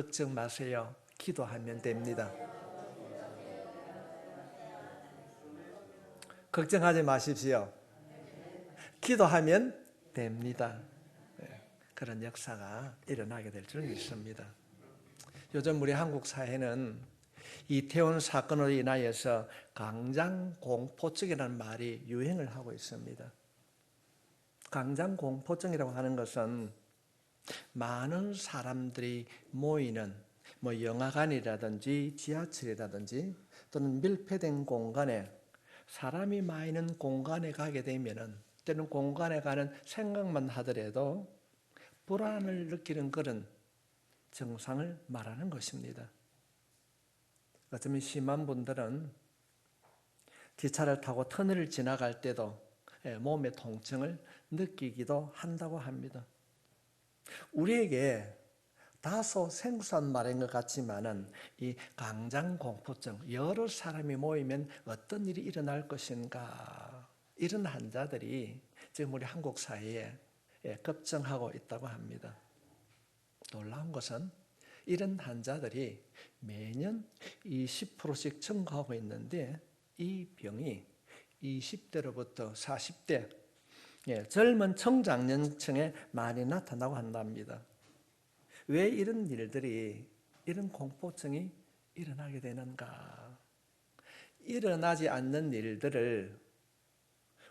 걱정 마세요. 기도하면 됩니다. 걱정하지 마십시오. 기도하면 됩니다. 그런 역사가 일어나게 될 줄 믿습니다. 요즘 우리 한국 사회는 이태원 사건으로 인하여서 강장공포증이라는 말이 유행을 하고 있습니다. 강장공포증이라고 하는 것은 많은 사람들이 모이는 영화관이라든지 지하철이라든지 또는 밀폐된 공간에 사람이 많은 공간에 가게 되면은 때는 공간에 가는 생각만 하더라도 불안을 느끼는 그런 증상을 말하는 것입니다. 어쩌면 심한 분들은 기차를 타고 터널을 지나갈 때도 몸의 통증을 느끼기도 한다고 합니다. 우리에게 다소 생소한 말인 것 같지만은 이 강장공포증, 여러 사람이 모이면 어떤 일이 일어날 것인가, 이런 환자들이 지금 우리 한국 사회에 급증하고 있다고 합니다. 놀라운 것은 이런 환자들이 매년 20%씩 증가하고 있는데 이 병이 20대로부터 40대 젊은 청장년층에 많이 나타나고 한답니다. 왜 이런 일들이, 이런 공포증이 일어나게 되는가? 일어나지 않는 일들을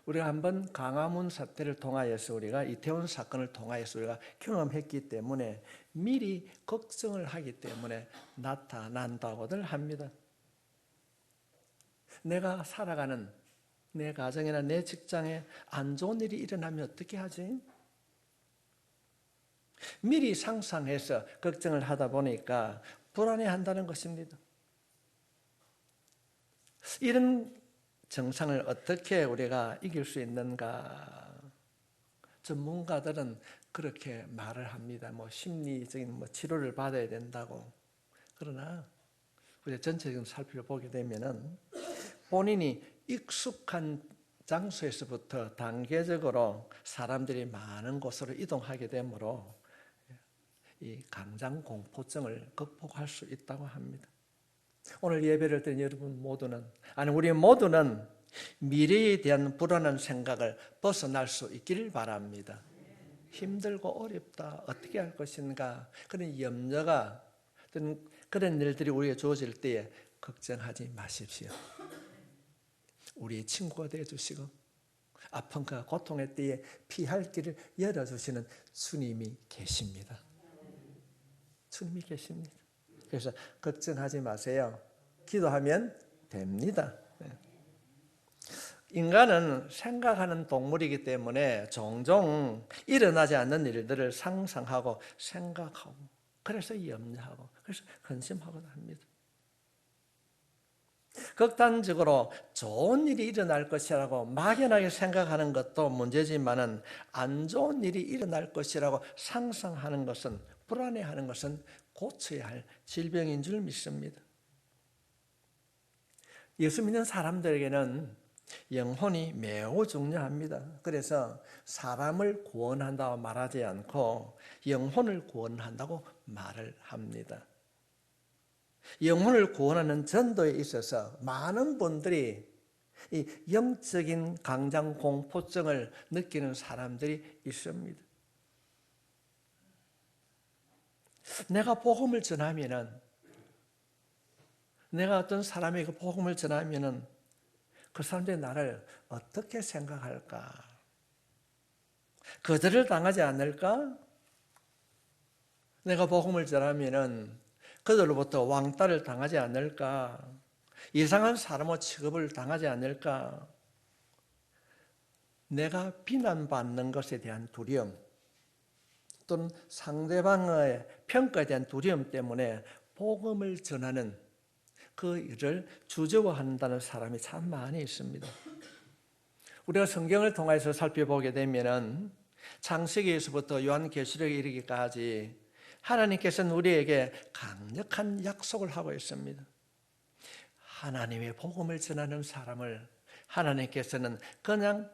우리가 한번 광화문 사태를 통하여서 우리가 이태원 사건을 통하여서 우리가 경험했기 때문에 미리 걱정을 하기 때문에 나타난다고들 합니다. 내가 살아가는 내 가정이나 내 직장에 안 좋은 일이 일어나면 어떻게 하지? 미리 상상해서 걱정을 하다 보니까 불안해한다는 것입니다. 이런 증상을 어떻게 우리가 이길 수 있는가? 전문가들은 그렇게 말을 합니다. 심리적인 치료를 받아야 된다고. 그러나 우리 전체적으로 살펴보게 되면은 본인이 익숙한 장소에서부터 단계적으로 사람들이 많은 곳으로 이동하게 되므로 이 강장공포증을 극복할 수 있다고 합니다. 오늘 예배를 드린 여러분 모두는, 아니 우리 모두는 미래에 대한 불안한 생각을 벗어날 수 있기를 바랍니다. 힘들고 어렵다, 어떻게 할 것인가, 그런 염려가, 그런 일들이 우리에게 주어질 때에 걱정하지 마십시오. 우리의 친구가 되어주시고 아픔과 고통의 때에 피할 길을 열어주시는 주님이 계십니다. 주님이 계십니다. 그래서 걱정하지 마세요. 기도하면 됩니다. 인간은 생각하는 동물이기 때문에 종종 일어나지 않는 일들을 상상하고 생각하고 그래서 염려하고 그래서 근심하곤 합니다. 극단적으로 좋은 일이 일어날 것이라고 막연하게 생각하는 것도 문제지만은 안 좋은 일이 일어날 것이라고 상상하는 것은, 불안해하는 것은 고쳐야 할 질병인 줄 믿습니다. 예수 믿는 사람들에게는 영혼이 매우 중요합니다. 그래서 사람을 구원한다고 말하지 않고 영혼을 구원한다고 말을 합니다. 영혼을 구원하는 전도에 있어서 많은 분들이 이 영적인 강장공포증을 느끼는 사람들이 있습니다. 내가 복음을 전하면은, 내가 어떤 사람에게 복음을 전하면은 그 사람들이 나를 어떻게 생각할까? 거절을 당하지 않을까? 내가 복음을 전하면은 그들로부터 왕따를 당하지 않을까? 이상한 사람으로 취급을 당하지 않을까? 내가 비난받는 것에 대한 두려움 또는 상대방의 평가에 대한 두려움 때문에 복음을 전하는 그 일을 주저워한다는 사람이 참 많이 있습니다. 우리가 성경을 통해서 살펴보게 되면은 창세기에서부터 요한계시록에 이르기까지 하나님께서는 우리에게 강력한 약속을 하고 있습니다. 하나님의 복음을 전하는 사람을 하나님께서는 그냥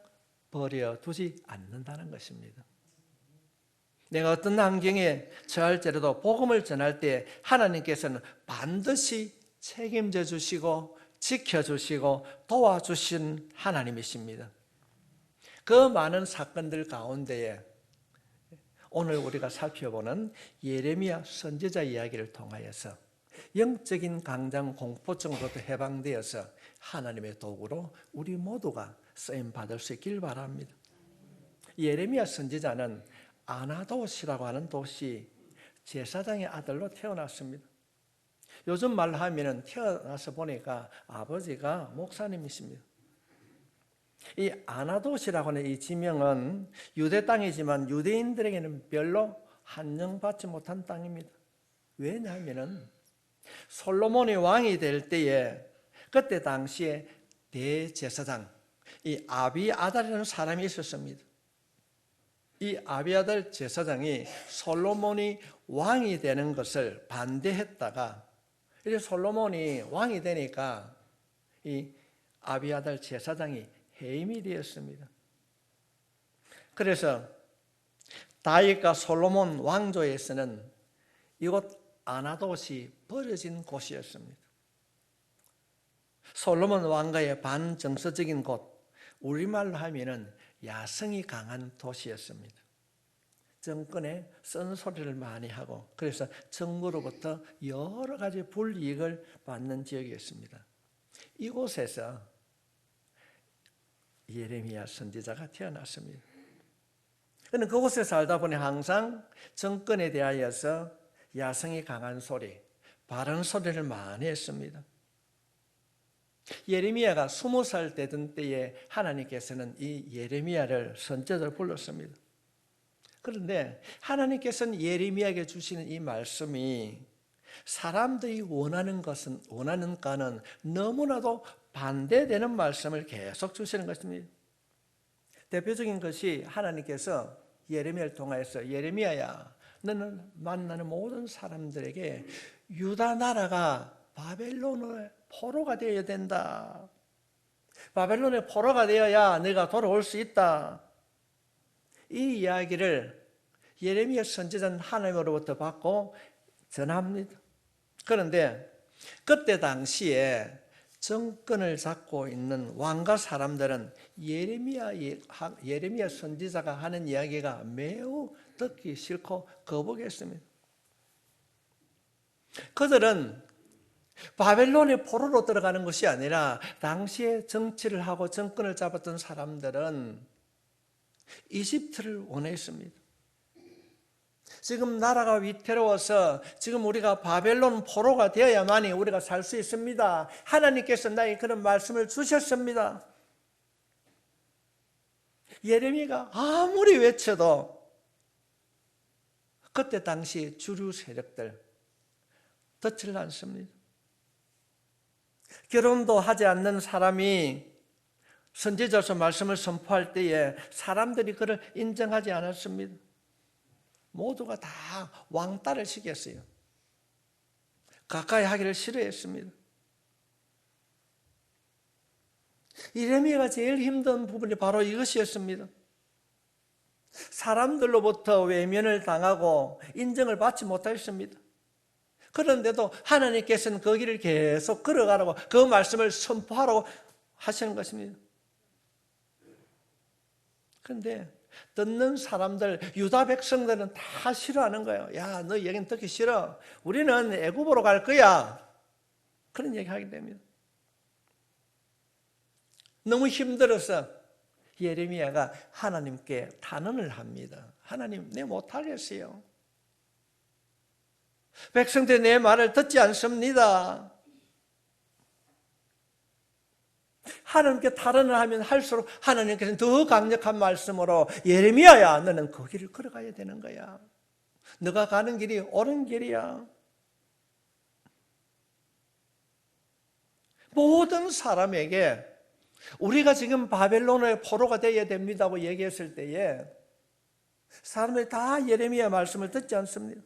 버려두지 않는다는 것입니다. 내가 어떤 환경에 처할지라도 복음을 전할 때 하나님께서는 반드시 책임져 주시고 지켜주시고 도와주신 하나님이십니다. 그 많은 사건들 가운데에 오늘 우리가 살펴보는 예레미야 선지자 이야기를 통하여서 영적인 강장 공포증으로부터 해방되어서 하나님의 도구로 우리 모두가 쓰임받을 수 있길 바랍니다. 예레미야 선지자는 아나돗이라고 하는 도시 제사장의 아들로 태어났습니다. 요즘 말로 하면 태어나서 보니까 아버지가 목사님이십니다. 이 아나돗이라고 하는 이 지명은 유대 땅이지만 유대인들에게는 별로 한정받지 못한 땅입니다. 왜냐하면 솔로몬이 왕이 될 때에 그때 당시에 대제사장 이 아비아달이라는 사람이 있었습니다. 이 아비아달 제사장이 솔로몬이 왕이 되는 것을 반대했다가 이제 솔로몬이 왕이 되니까 이 아비아달 제사장이 해임이 되었습니다. 그래서 다윗과 솔로몬 왕조에서는 이곳 아나돗이 버려진 곳이었습니다. 솔로몬 왕가의 반정서적인 곳, 우리말로 하면은 야성이 강한 도시였습니다. 정권에 쓴소리를 많이 하고 그래서 정부로부터 여러 가지 불이익을 받는 지역이었습니다. 이곳에서 예레미야 선지자가 태어났습니다. 그런데 그곳에 살다 보니 항상 정권에 대하여서 야성이 강한 소리, 바른 소리를 많이 했습니다. 예레미야가 20살 되던 때에 하나님께서는 이 예레미야를 선지자로 불렀습니다. 그런데 하나님께서는 예레미야에게 주시는 이 말씀이 사람들이 원하는 거는 너무나도 반대되는 말씀을 계속 주시는 것입니다. 대표적인 것이 하나님께서 예레미야를 통하여서 예레미야야, 너는 만나는 모든 사람들에게 유다 나라가 바벨론의 포로가 되어야 된다. 바벨론의 포로가 되어야 너가 돌아올 수 있다. 이 이야기를 예레미야 선지자는 하나님으로부터 받고 전합니다. 그런데 그때 당시에 정권을 잡고 있는 왕가 사람들은 예레미야 선지자가 하는 이야기가 매우 듣기 싫고 거부했습니다. 그들은 바벨론의 포로로 들어가는 것이 아니라 당시에 정치를 하고 정권을 잡았던 사람들은 이집트를 원했습니다. 지금 나라가 위태로워서 지금 우리가 바벨론 포로가 되어야만이 우리가 살 수 있습니다. 하나님께서 나에게 그런 말씀을 주셨습니다. 예레미야가 아무리 외쳐도 그때 당시 주류 세력들 듣질 않습니다. 결혼도 하지 않는 사람이 선지자로서 말씀을 선포할 때에 사람들이 그를 인정하지 않았습니다. 모두가 다 왕따를 시켰어요. 가까이 하기를 싫어했습니다. 예레미야가 제일 힘든 부분이 바로 이것이었습니다. 사람들로부터 외면을 당하고 인정을 받지 못했습니다. 그런데도 하나님께서는 그 길을 계속 걸어가라고 그 말씀을 선포하라고 하시는 것입니다. 그런데 듣는 사람들, 유다 백성들은 다 싫어하는 거예요. 야, 너 얘기는 듣기 싫어. 우리는 애굽으로 갈 거야. 그런 얘기 하게 됩니다. 너무 힘들어서 예레미야가 하나님께 탄원을 합니다. 하나님, 내 못하겠어요. 백성들이 내 말을 듣지 않습니다. 하나님께 탈언을 하면 할수록 하나님께서는 더 강력한 말씀으로 예레미야야, 너는 그 길을 걸어가야 되는 거야. 너가 가는 길이 옳은 길이야. 모든 사람에게 우리가 지금 바벨론의 포로가 되어야 됩니다고 얘기했을 때에 사람들이 다 예레미야 말씀을 듣지 않습니다.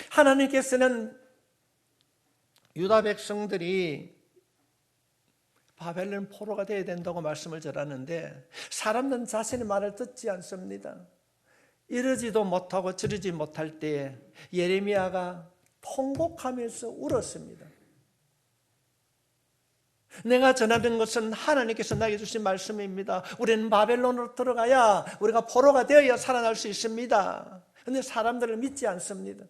하나님께서는 유다 백성들이 바벨론 포로가 되어야 된다고 말씀을 전하는데 사람들은 자신의 말을 듣지 않습니다. 이러지도 못하고 저러지 못할 때에 예레미야가 통곡하면서 울었습니다. 내가 전하는 것은 하나님께서 나에게 주신 말씀입니다. 우리는 바벨론으로 들어가야 우리가 포로가 되어야 살아날 수 있습니다. 그런데 사람들을 믿지 않습니다.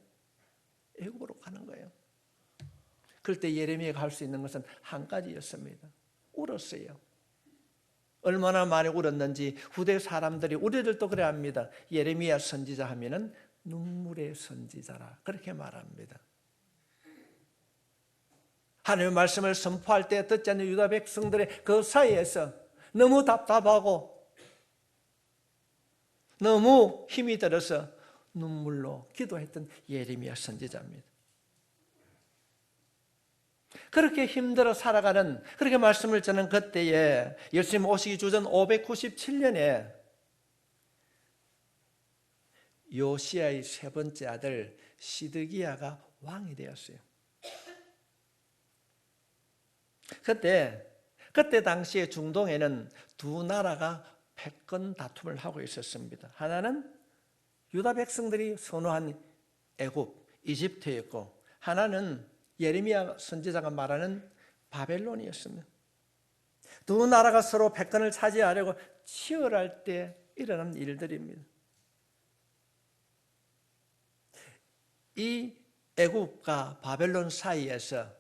애굽으로 가는 거예요. 그럴 때 예레미야가 할 수 있는 것은 한 가지였습니다. 울었어요. 얼마나 많이 울었는지 후대 사람들이, 우리들도 그래 합니다. 예레미야 선지자 하면은 눈물의 선지자라 그렇게 말합니다. 하나님의 말씀을 선포할 때 듣지 않는 유다 백성들의 그 사이에서 너무 답답하고 너무 힘이 들어서 눈물로 기도했던 예레미야 선지자입니다. 그렇게 힘들어 살아가는, 그렇게 말씀을 전한 그때에 예수님 오시기 주전 597년에 요시야의 세 번째 아들 시드기야가 왕이 되었어요. 그때 당시에 중동에는 두 나라가 패권 다툼을 하고 있었습니다. 하나는 유다 백성들이 선호한 애굽, 이집트였고, 하나는 예레미야 선지자가 말하는 바벨론이었습니다. 두 나라가 서로 패권을 차지하려고 치열할 때 일어난 일들입니다. 이 애굽과 바벨론 사이에서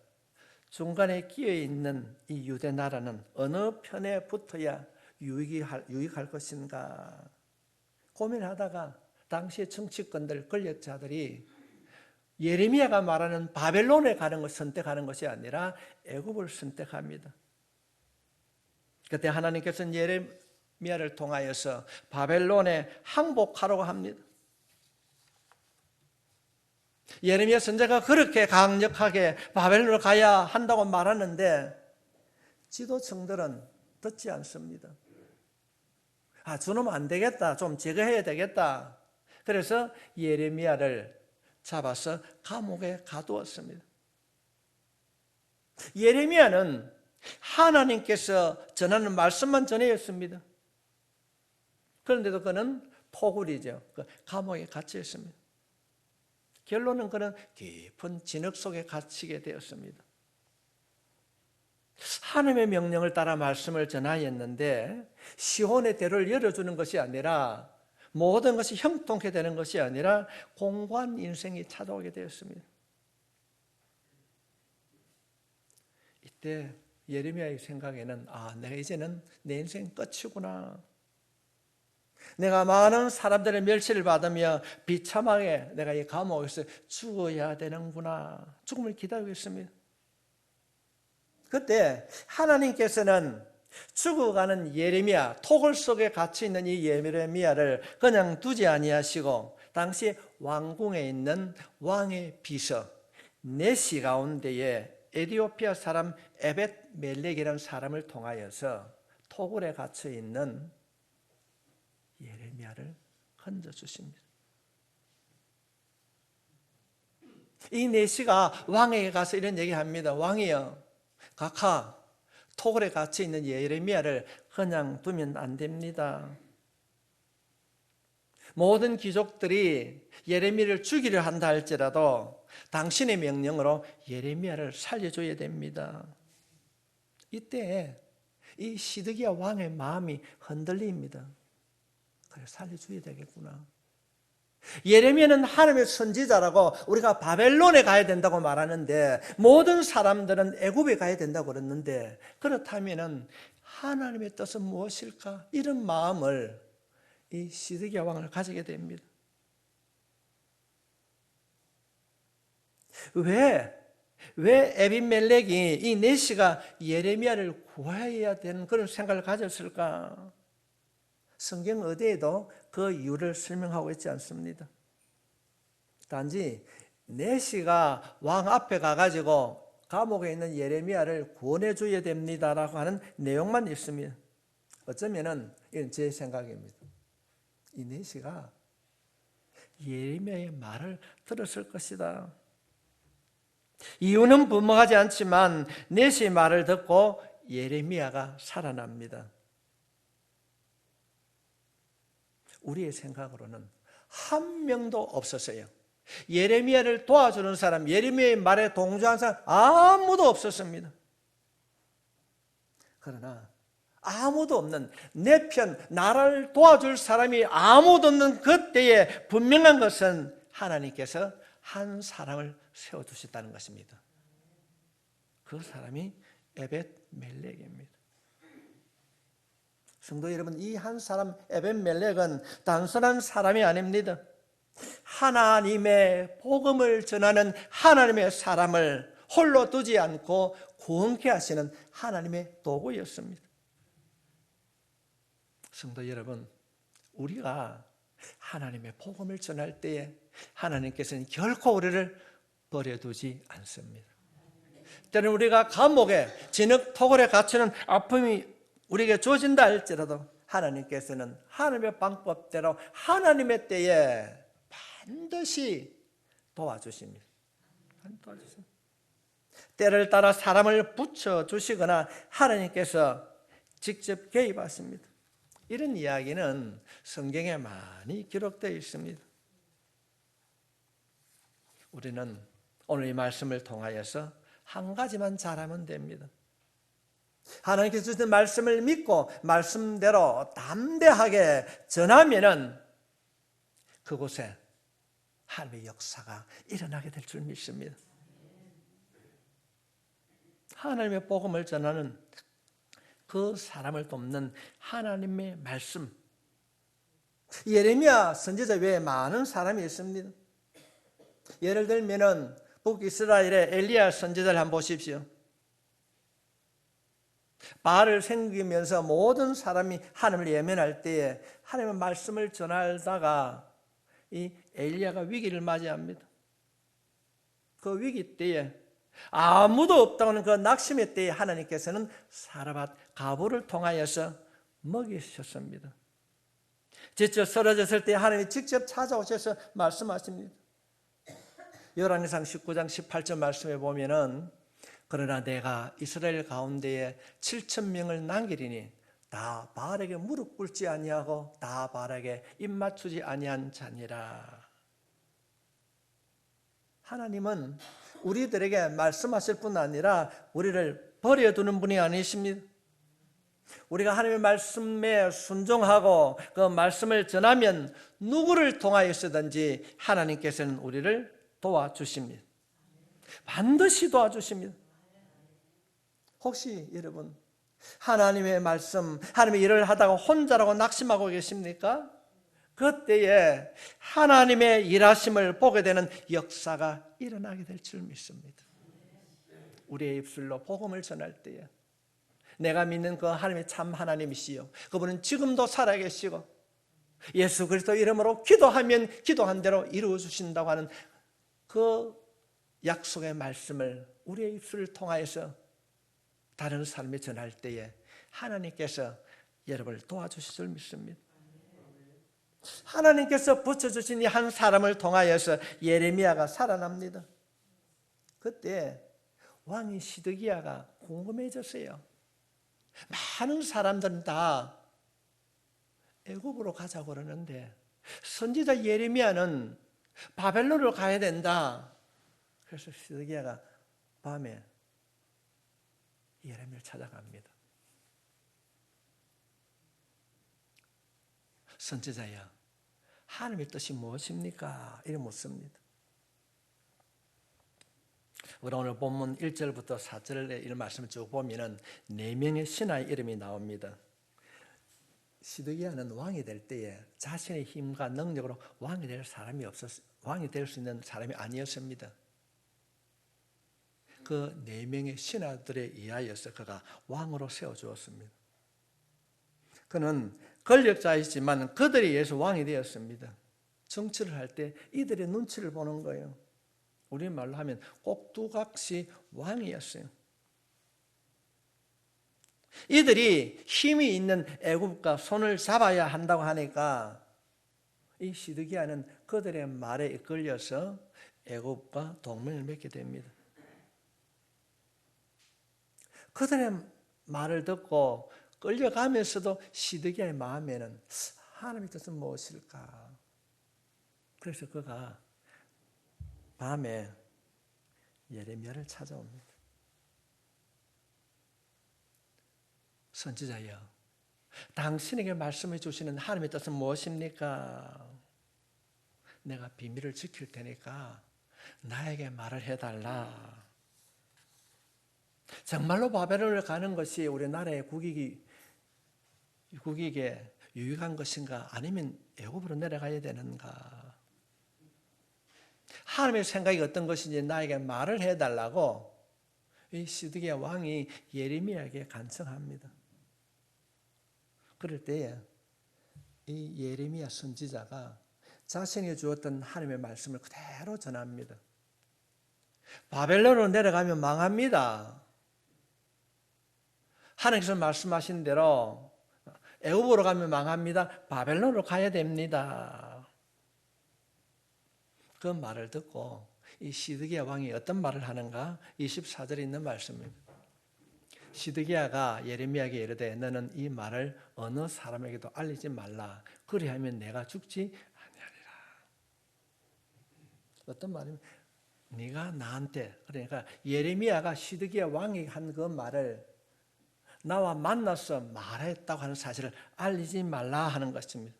중간에 끼어 있는 이 유대 나라는 어느 편에 붙어야 유익할 것인가 고민하다가 당시의 정치권들, 권력자들이 예레미야가 말하는 바벨론에 가는 것을 선택하는 것이 아니라 애굽을 선택합니다. 그때 하나님께서는 예레미야를 통하여서 바벨론에 항복하라고 합니다. 예레미야 선지자가 그렇게 강력하게 바벨론을 가야 한다고 말하는데 지도층들은 듣지 않습니다. 저놈 안 되겠다, 좀 제거해야 되겠다. 그래서 예레미야를 잡아서 감옥에 가두었습니다. 예레미야는 하나님께서 전하는 말씀만 전해였습니다. 그런데도 그는 토굴이죠. 감옥에 갇혀 있습니다. 결론은 그는 깊은 진흙 속에 갇히게 되었습니다. 하나님의 명령을 따라 말씀을 전하였는데 시온의 대로를 열어주는 것이 아니라, 모든 것이 형통케 되는 것이 아니라 공고한 인생이 찾아오게 되었습니다. 이때 예레미야의 생각에는 내가 이제는 내 인생 끝이구나. 내가 많은 사람들의 멸시를 받으며 비참하게 내가 이 감옥에서 죽어야 되는구나. 죽음을 기다리고 있습니다. 그때 하나님께서는 죽어가는 예레미야, 토굴 속에 갇혀 있는 이 예레미야를 그냥 두지 아니하시고 당시 왕궁에 있는 왕의 비서 네시 가운데에 에디오피아 사람 에벳 멜렉이라는 사람을 통하여서 토굴에 갇혀 있는 예레미야를 건져 주십니다. 이 네시가 왕에게 가서 이런 얘기합니다. 왕이여, 각하, 토굴에 갇혀 있는 예레미야를 그냥 두면 안 됩니다. 모든 귀족들이 예레미야를 죽이려 한다 할지라도 당신의 명령으로 예레미야를 살려줘야 됩니다. 이때 이 시드기야 왕의 마음이 흔들립니다. 그래, 살려줘야 되겠구나. 예레미야는 하나님의 선지자라고 우리가 바벨론에 가야 된다고 말하는데 모든 사람들은 애굽에 가야 된다고 그랬는데, 그렇다면 하나님의 뜻은 무엇일까? 이런 마음을 이 시드기야 왕을 가지게 됩니다. 왜 에비멜렉이, 이 네시가 예레미야를 구해야 되는 그런 생각을 가졌을까? 성경 어디에도 그 이유를 설명하고 있지 않습니다. 단지 네시가 왕 앞에 가가지고 감옥에 있는 예레미야를 구원해 줘야 됩니다라고 하는 내용만 있습니다. 어쩌면은 이건 제 생각입니다. 이 네시가 예레미야의 말을 들었을 것이다. 이유는 분명하지 않지만 네시의 말을 듣고 예레미야가 살아납니다. 우리의 생각으로는 한 명도 없었어요. 예레미야를 도와주는 사람, 예레미야의 말에 동조한 사람 아무도 없었습니다. 그러나 아무도 없는, 내 편, 나를 도와줄 사람이 아무도 없는 그때에 분명한 것은 하나님께서 한 사람을 세워두셨다는 것입니다. 그 사람이 에벳멜렉입니다. 성도 여러분, 이 한 사람 에벳멜렉은 단순한 사람이 아닙니다. 하나님의 복음을 전하는 하나님의 사람을 홀로 두지 않고 구원케 하시는 하나님의 도구였습니다. 성도 여러분, 우리가 하나님의 복음을 전할 때에 하나님께서는 결코 우리를 버려두지 않습니다. 때로는 우리가 감옥에, 진흙토굴에 갇히는 아픔이 우리에게 주어진다 할지라도 하나님께서는 하나님의 방법대로 하나님의 때에 반드시 도와주십니다. 때를 따라 사람을 붙여주시거나 하나님께서 직접 개입하십니다. 이런 이야기는 성경에 많이 기록되어 있습니다. 우리는 오늘 이 말씀을 통하여서 한 가지만 잘하면 됩니다. 하나님께서 주신 말씀을 믿고 말씀대로 담대하게 전하면은 그곳에 하나님의 역사가 일어나게 될 줄 믿습니다. 하나님의 복음을 전하는 그 사람을 돕는 하나님의 말씀. 예레미야 선지자 외에 많은 사람이 있습니다. 예를 들면은 북이스라엘의 엘리야 선지자를 한번 보십시오. 바알을 섬기면서 모든 사람이 하나님을 예면할 때에 하나님의 말씀을 전하다가 이 엘리야가 위기를 맞이합니다. 그 위기 때에 아무도 없다는 그 낙심의 때에 하나님께서는 사라밧 가부를 통하여서 먹이셨습니다. 지쳐 쓰러졌을 때 하나님이 직접 찾아오셔서 말씀하십니다. 열왕기상 19장 18절 말씀에 보면은 그러나 내가 이스라엘 가운데에 7,000명을 남기리니 다 바알에게 무릎 꿇지 아니하고 다 바알에게 입 맞추지 아니한 자니라. 하나님은 우리들에게 말씀하실 뿐 아니라 우리를 버려두는 분이 아니십니다. 우리가 하나님의 말씀에 순종하고 그 말씀을 전하면 누구를 통하여서든지 하나님께서는 우리를 도와주십니다. 반드시 도와주십니다. 혹시 여러분 하나님의 말씀, 하나님의 일을 하다가 혼자라고 낙심하고 계십니까? 그때에 하나님의 일하심을 보게 되는 역사가 일어나게 될 줄 믿습니다. 우리의 입술로 복음을 전할 때에 내가 믿는 그 하나님의 참 하나님이시요, 그분은 지금도 살아계시고 예수 그리스도 이름으로 기도하면 기도한 대로 이루어 주신다고 하는 그 약속의 말씀을 우리의 입술을 통하여서 다른 사람이 전할 때에 하나님께서 여러분을 도와주실 줄 믿습니다. 하나님께서 붙여주신 이 한 사람을 통하여서 예레미야가 살아납니다. 그때 왕이 시드기야가 궁금해졌어요. 많은 사람들은 다 애굽으로 가자고 그러는데 선지자 예레미야는 바벨론으로 가야 된다. 그래서 시드기야가 밤에 예레미야를 찾아갑니다. 선지자야, 하나님의 뜻이 무엇입니까? 이렇게 묻습니다. 우리 오늘 본문 1절부터 4절의 이 말씀을 쭉 보면은 4명의 신하의 이름이 나옵니다. 시드기야는 왕이 될 때에 자신의 힘과 능력으로 왕이 될 사람이 왕이 될 수 있는 사람이 아니었습니다. 그 4명의 신하들에 의하여서 그가 왕으로 세워주었습니다. 그는 권력자이지만 그들에 의해서 왕이 되었습니다. 정치를 할 때 이들의 눈치를 보는 거예요. 우리말로 하면 꼭두각시 왕이었어요. 이들이 힘이 있는 애굽과 손을 잡아야 한다고 하니까 이 시드기야는 그들의 말에 이끌려서 애굽과 동맹을 맺게 됩니다. 그들의 말을 듣고 끌려가면서도 시드기야의 마음에는 하나님의 뜻은 무엇일까? 그래서 그가 밤에 예레미야를 찾아옵니다. 선지자여, 당신에게 말씀해 주시는 하나님의 뜻은 무엇입니까? 내가 비밀을 지킬 테니까 나에게 말을 해달라. 정말로 바벨론을 가는 것이 우리나라의 국익에 유익한 것인가? 아니면 애굽으로 내려가야 되는가? 하나님의 생각이 어떤 것인지 나에게 말을 해달라고 이 시드기야 왕이 예레미야에게 간청합니다. 그럴 때에 이 예레미야 선지자가 자신이 주었던 하나님의 말씀을 그대로 전합니다. 바벨론으로 내려가면 망합니다. 하나님께서 말씀하신 대로 애굽으로 가면 망합니다. 바벨론으로 가야 됩니다. 그 말을 듣고 이 시드기야 왕이 어떤 말을 하는가? 24절에 있는 말씀입니다. 시드기야가 예레미야에게 이르되 너는 이 말을 어느 사람에게도 알리지 말라. 그리하면 내가 죽지 아니하리라. 어떤 말이면 네가 나한테, 그러니까 예레미야가 시드기야 왕이 한 그 말을 나와 만나서 말했다고 하는 사실을 알리지 말라 하는 것입니다.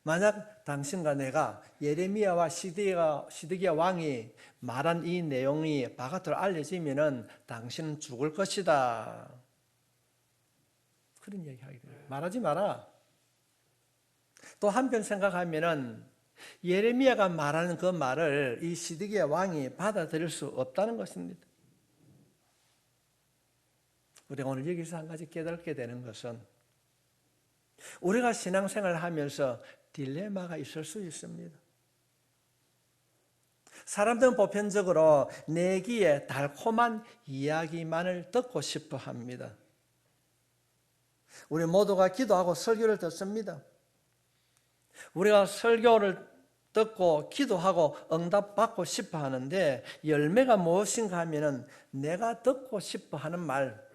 만약 당신과 내가 예레미야와 시드기야 왕이 말한 이 내용이 바깥으로 알려지면은 당신은 죽을 것이다. 그런 얘기하게 돼요. 말하지 마라. 또 한편 생각하면은 예레미야가 말하는 그 말을 이 시드기야 왕이 받아들일 수 없다는 것입니다. 우리가 오늘 여기서 한 가지 깨닫게 되는 것은 우리가 신앙생활을 하면서 딜레마가 있을 수 있습니다. 사람들은 보편적으로 내기에 달콤한 이야기만을 듣고 싶어 합니다. 우리 모두가 기도하고 설교를 듣습니다. 우리가 설교를 듣고 기도하고 응답받고 싶어 하는데 열매가 무엇인가 하면은 내가 듣고 싶어 하는 말,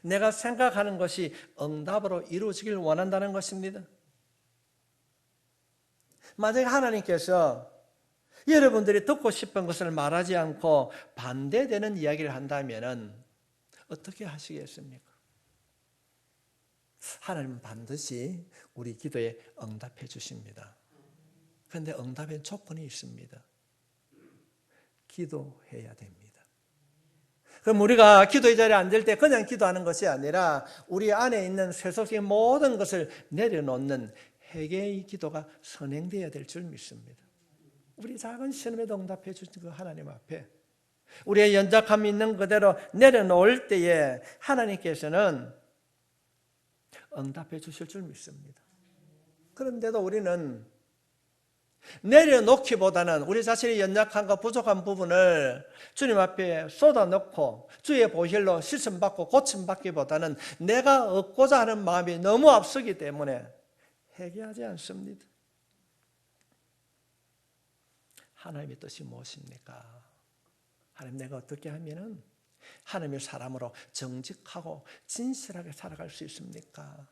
내가 생각하는 것이 응답으로 이루어지길 원한다는 것입니다. 만약에 하나님께서 여러분들이 듣고 싶은 것을 말하지 않고 반대되는 이야기를 한다면 어떻게 하시겠습니까? 하나님은 반드시 우리 기도에 응답해 주십니다. 그런데 응답의 조건이 있습니다. 기도해야 됩니다. 그럼 우리가 기도의 자리에 앉을 때 그냥 기도하는 것이 아니라 우리 안에 있는 세속적인 모든 것을 내려놓는 회개의 기도가 선행되어야 될 줄 믿습니다. 우리 작은 시험에도 응답해 주신 그 하나님 앞에 우리의 연약함이 있는 그대로 내려놓을 때에 하나님께서는 응답해 주실 줄 믿습니다. 그런데도 우리는 내려놓기보다는 우리 자신의 연약함과 부족한 부분을 주님 앞에 쏟아넣고 주의 보혈로 씻음받고 고침받기보다는 내가 얻고자 하는 마음이 너무 앞서기 때문에 회개하지 않습니다. 하나님의 뜻이 무엇입니까? 하나님, 내가 어떻게 하면은 하나님의 사람으로 정직하고 진실하게 살아갈 수 있습니까?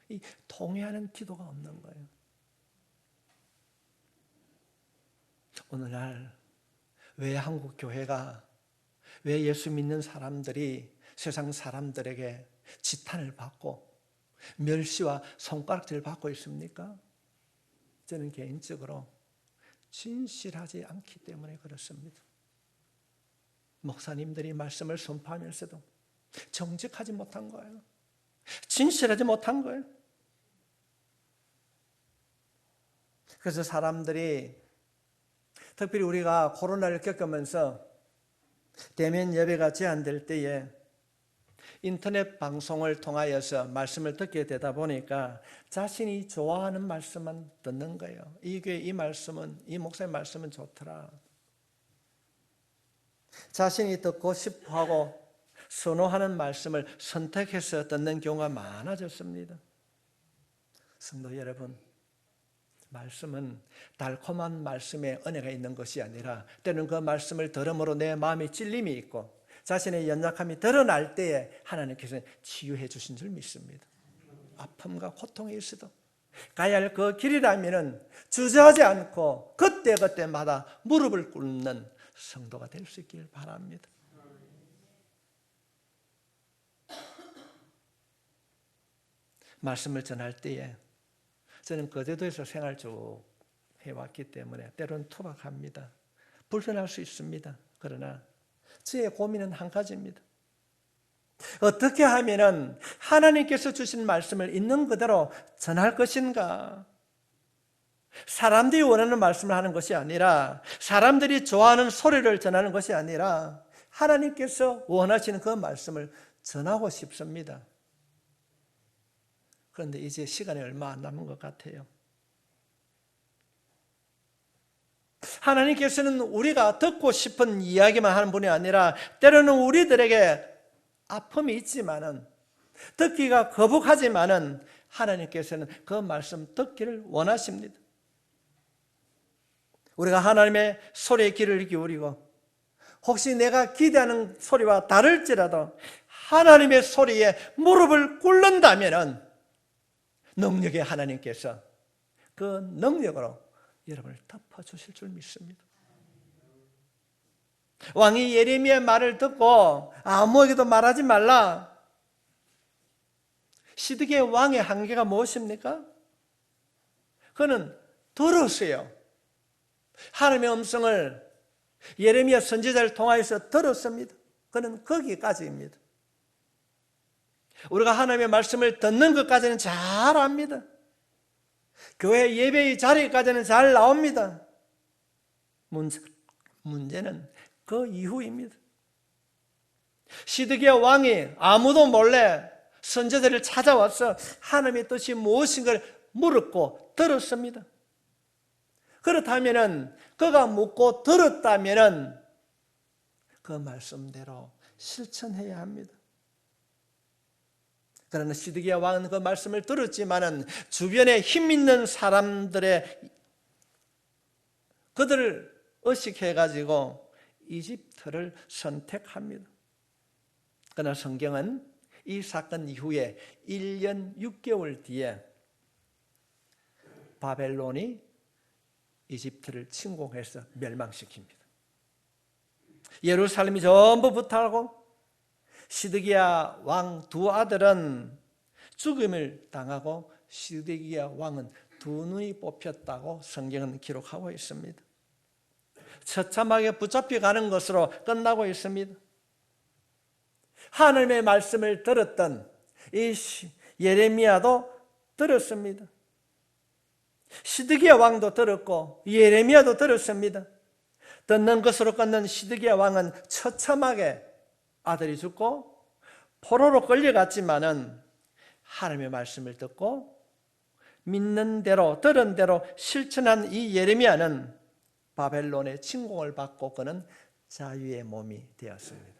이 통회하는 기도가 없는 거예요. 오늘날 왜 한국 교회가, 왜 예수 믿는 사람들이 세상 사람들에게 지탄을 받고 멸시와 손가락질을 받고 있습니까? 저는 개인적으로 진실하지 않기 때문에 그렇습니다. 목사님들이 말씀을 선포하면서도 정직하지 못한 거예요. 진실하지 못한 거예요. 그래서 사람들이, 특별히 우리가 코로나를 겪으면서 대면 예배가 제한될 때에 인터넷 방송을 통하여서 말씀을 듣게 되다 보니까 자신이 좋아하는 말씀만 듣는 거예요. 이 교회 이 말씀은, 이 목사의 말씀은 좋더라. 자신이 듣고 싶어하고 선호하는 말씀을 선택해서 듣는 경우가 많아졌습니다. 성도 여러분, 말씀은 달콤한 말씀에 은혜가 있는 것이 아니라 때로는 그 말씀을 들음으로 내 마음에 찔림이 있고 자신의 연약함이 드러날 때에 하나님께서 치유해 주신 줄 믿습니다. 아픔과 고통이 있어도 가야 할 그 길이라면은 주저하지 않고 그때그때마다 무릎을 꿇는 성도가 될 수 있길 바랍니다. 말씀을 전할 때에 저는 거제도에서 생활 쭉 해왔기 때문에 때로는 투박합니다. 불편할 수 있습니다. 그러나 저의 고민은 한 가지입니다. 어떻게 하면은 하나님께서 주신 말씀을 있는 그대로 전할 것인가? 사람들이 원하는 말씀을 하는 것이 아니라, 사람들이 좋아하는 소리를 전하는 것이 아니라 하나님께서 원하시는 그 말씀을 전하고 싶습니다. 그런데 이제 시간이 얼마 안 남은 것 같아요. 하나님께서는 우리가 듣고 싶은 이야기만 하는 분이 아니라 때로는 우리들에게 아픔이 있지만은, 듣기가 거북하지만은 하나님께서는 그 말씀 듣기를 원하십니다. 우리가 하나님의 소리에 귀를 기울이고 혹시 내가 기대하는 소리와 다를지라도 하나님의 소리에 무릎을 꿇는다면은 능력의 하나님께서 그 능력으로 여러분을 덮어주실 줄 믿습니다. 왕이 예레미야의 말을 듣고 아무에게도 말하지 말라. 시드기야 왕의 한계가 무엇입니까? 그는 들었어요. 하나님의 음성을 예레미야 선지자를 통하여서 들었습니다. 그는 거기까지입니다. 우리가 하나님의 말씀을 듣는 것까지는 잘 압니다. 교회 예배의 자리까지는 잘 나옵니다. 문제는 그 이후입니다. 시드기야 왕이 아무도 몰래 선지자를 찾아와서 하나님의 뜻이 무엇인가를 물었고 들었습니다. 그렇다면 그가 묻고 들었다면 그 말씀대로 실천해야 합니다. 그러나 시드기야 왕은 그 말씀을 들었지만은 주변에 힘 있는 사람들의 그들을 의식해 가지고 이집트를 선택합니다. 그러나 성경은 이 사건 이후에 1년 6개월 뒤에 바벨론이 이집트를 침공해서 멸망시킵니다. 예루살렘이 전부 불타고 시드기야 왕 두 아들은 죽음을 당하고 시드기야 왕은 두 눈이 뽑혔다고 성경은 기록하고 있습니다. 처참하게 붙잡혀가는 것으로 끝나고 있습니다. 하나님의 말씀을 들었던 이 예레미야도 들었습니다. 시드기야 왕도 들었고 예레미야도 들었습니다. 듣는 것으로 끝난 시드기야 왕은 처참하게 아들이 죽고 포로로 끌려갔지만은 하나님의 말씀을 듣고 믿는 대로 들은 대로 실천한 이 예레미야는 바벨론의 침공을 받고 그는 자유의 몸이 되었습니다.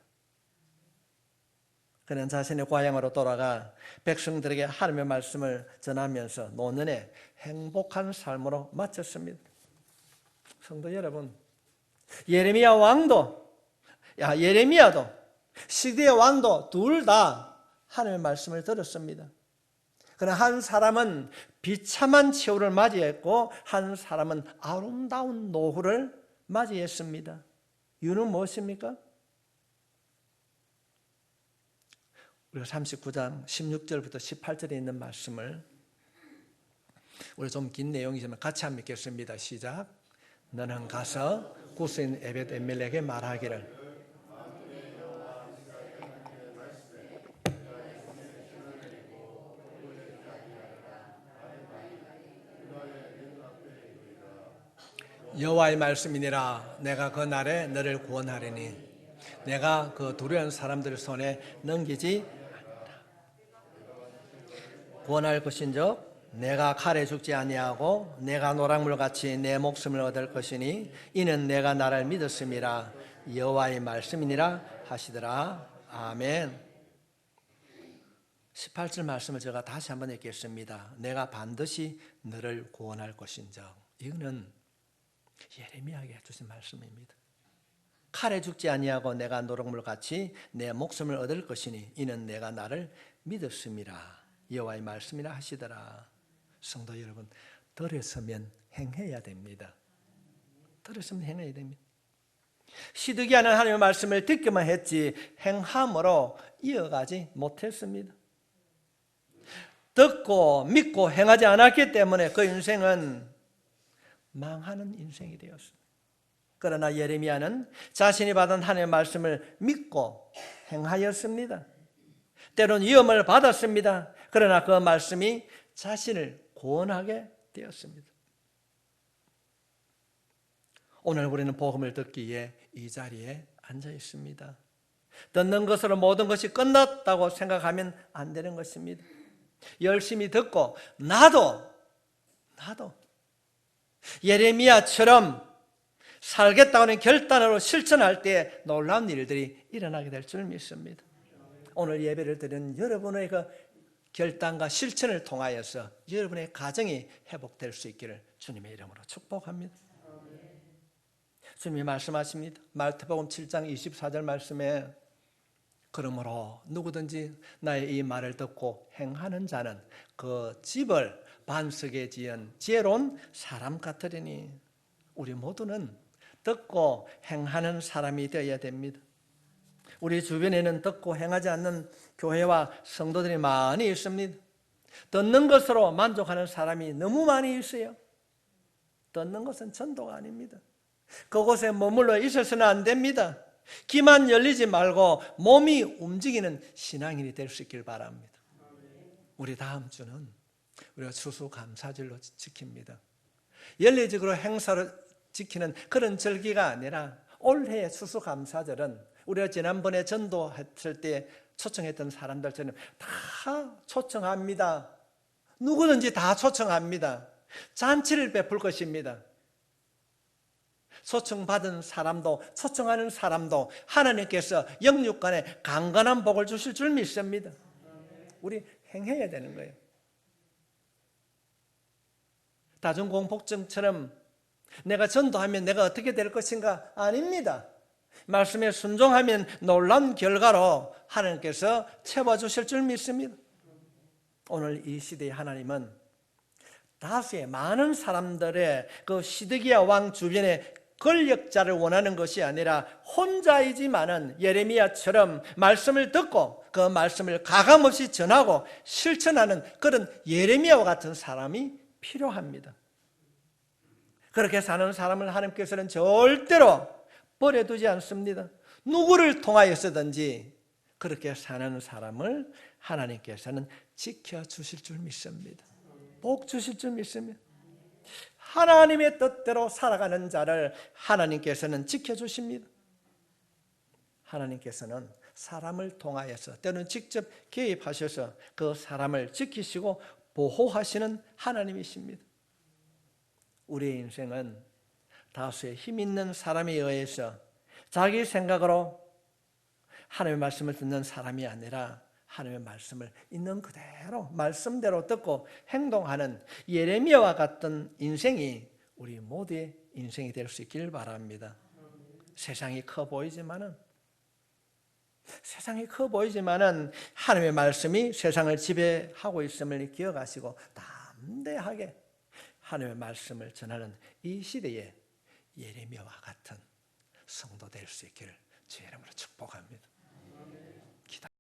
그는 자신의 고향으로 돌아가 백성들에게 하나님의 말씀을 전하면서 노년에 행복한 삶으로 마쳤습니다. 성도 여러분, 예레미야도 시드기야 왕도 둘 다 하나님의 말씀을 들었습니다. 그러나 한 사람은 비참한 최후를 맞이했고 한 사람은 아름다운 노후를 맞이했습니다. 이유는 무엇입니까? 우리가 39장 16절부터 18절에 있는 말씀을 우리 좀 긴 내용이지만 같이 한번 읽겠습니다. 시작. 너는 가서 구스인 에벳 에멜렉에게 말하기를 여호와의 말씀이니라. 내가 그 날에 너를 구원하리니 내가 그 두려운 사람들 손에 넘기지 구원할 것인즉 내가 칼에 죽지 아니하고 내가 노랑물같이 내 목숨을 얻을 것이니 이는 내가 나를 믿었음이라. 여호와의 말씀이니라 하시더라. 아멘. 18절 말씀을 제가 다시 한번 읽겠습니다. 내가 반드시 너를 구원할 것인즉. 이거는 예레미야에게 주신 말씀입니다. 칼에 죽지 아니하고 내가 노력물 같이 내 목숨을 얻을 것이니 이는 내가 나를 믿었음이라. 여호와의 말씀이라 하시더라. 성도 여러분, 들었으면 행해야 됩니다. 들었으면 행해야 됩니다. 시드기야는 하나님의 말씀을 듣기만 했지 행함으로 이어가지 못했습니다. 듣고 믿고 행하지 않았기 때문에 그 인생은 망하는 인생이 되었습니다. 그러나 예레미야는 자신이 받은 하나님의 말씀을 믿고 행하였습니다. 때론 위험을 받았습니다. 그러나 그 말씀이 자신을 구원하게 되었습니다. 오늘 우리는 복음을 듣기 위해 이 자리에 앉아 있습니다. 듣는 것으로 모든 것이 끝났다고 생각하면 안 되는 것입니다. 열심히 듣고 나도 예레미야처럼 살겠다고 하는 결단으로 실천할 때 놀라운 일들이 일어나게 될 줄 믿습니다. 오늘 예배를 드리는 여러분의 그 결단과 실천을 통하여서 여러분의 가정이 회복될 수 있기를 주님의 이름으로 축복합니다. 주님이 말씀하십니다. 마태복음 7장 24절 말씀에 그러므로 누구든지 나의 이 말을 듣고 행하는 자는 그 집을 반석에 지은 지혜로운 사람 같으리니. 우리 모두는 듣고 행하는 사람이 되어야 됩니다. 우리 주변에는 듣고 행하지 않는 교회와 성도들이 많이 있습니다. 듣는 것으로 만족하는 사람이 너무 많이 있어요. 듣는 것은 전도가 아닙니다. 그곳에 머물러 있어서는 안 됩니다. 귀만 열리지 말고 몸이 움직이는 신앙인이 될 수 있길 바랍니다. 우리 다음 주는 우리가 추수감사절로 지킵니다. 연례적으로 행사로 지키는 그런 절기가 아니라 올해의 추수감사절은 우리가 지난번에 전도했을 때 초청했던 사람들처럼 다 초청합니다. 누구든지 다 초청합니다. 잔치를 베풀 것입니다. 초청받은 사람도 초청하는 사람도 하나님께서 영육간에 강건한 복을 주실 줄 믿습니다. 우리 행해야 되는 거예요. 다중공복증처럼 내가 전도하면 내가 어떻게 될 것인가? 아닙니다. 말씀에 순종하면 놀라운 결과로 하나님께서 채워주실 줄 믿습니다. 오늘 이 시대의 하나님은 다수의 많은 사람들의 그 시드기야 왕 주변에 권력자를 원하는 것이 아니라 혼자이지만은 예레미야처럼 말씀을 듣고 그 말씀을 가감없이 전하고 실천하는 그런 예레미야와 같은 사람이 필요합니다. 그렇게 사는 사람을 하나님께서는 절대로 버려두지 않습니다. 누구를 통하여서든지 그렇게 사는 사람을 하나님께서는 지켜주실 줄 믿습니다. 복 주실 줄 믿습니다. 하나님의 뜻대로 살아가는 자를 하나님께서는 지켜주십니다. 하나님께서는 사람을 통하여서 때로는 직접 개입하셔서 그 사람을 지키시고 보호하시는 하나님이십니다. 우리의 인생은 다수의 힘 있는 사람에 의해서 자기 생각으로 하나님의 말씀을 듣는 사람이 아니라 하나님의 말씀을 있는 그대로 말씀대로 듣고 행동하는 예레미야와 같은 인생이 우리 모두의 인생이 될 수 있기를 바랍니다. 세상이 커 보이지만은 하나님의 말씀이 세상을 지배하고 있음을 기억하시고 담대하게 하나님의 말씀을 전하는 이 시대에 예레미야와 같은 성도 될 수 있기를 주의 이름으로 축복합니다.